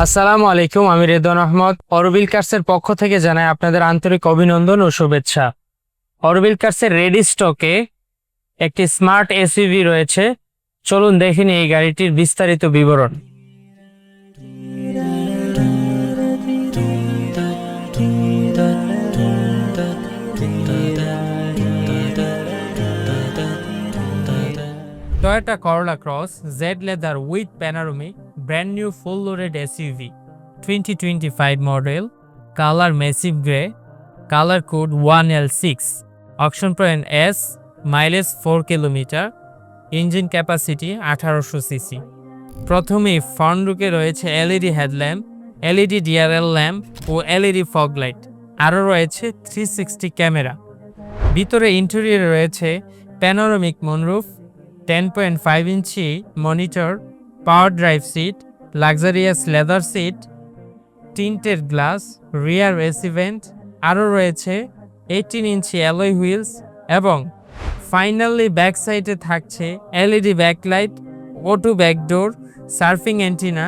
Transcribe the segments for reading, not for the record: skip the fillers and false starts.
আসসালামু আলাইকুম, আমি রেদওয়ান আহমদ। অরবিল কার্সের পক্ষ থেকে জানাই আপনাদের আন্তরিক অভিনন্দন ও শুভেচ্ছা। অরবিল কার্সের রেডি স্টকে একটি স্মার্ট এসইউভি রয়েছে। চলুন দেখে নিই এই গাড়িটির বিস্তারিত বিবরণ। Toyota Corolla Cross Z leather with panoramic brand new full loaded SUV 2025 model, colour massive grey, colour code 1L6, option point S, mileage 4 kilometre, engine capacity 1800 CC. প্রথমেই ফ্রন্ট লুকে রয়েছে LED headlamp, LED DRL lamp ও LED fog light. আরও রয়েছে 360 camera. ভিতরে ইন্টেরিয়রে রয়েছে panoramic moonroof, 10.5 inch monitor, power drive seat, luxurious leather seat, tinted glass, rear AC vent. আরও রয়েছে 18 ইঞ্চি অ্যালয় হুইলস এবং ফাইনালি ব্যাক সাইডে থাকছে LED backlight, auto backdoor, surfing antenna,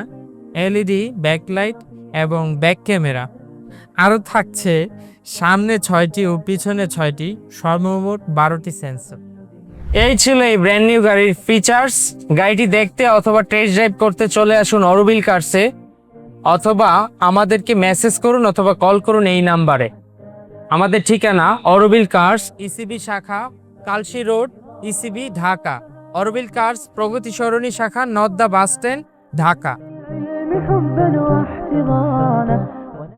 LED backlight এবং ব্যাক ক্যামেরা। আরও থাকছে সামনে 6টি ও পিছনে 6টি, সর্বমোট 12টি সেন্সর। এই ছিল এই ব্র্যান্ড নিউ গাড়ির ফিচার্স। গাড়িটি দেখতে অথবা টেস্ট ড্রাইভ করতে চলে আসুন অরবিল কার্সে, অথবা আমাদেরকে মেসেজ করুন অথবা কল করুন এই নাম্বারে। আমাদের ঠিকানা অরবিল কার্স, ইসিবি শাখা, Kalshi road, ECB, Dhaka. Orbil cars, Pragati Sarani শাখা, নদ্দা বাস স্ট্যান্ড, ঢাকা।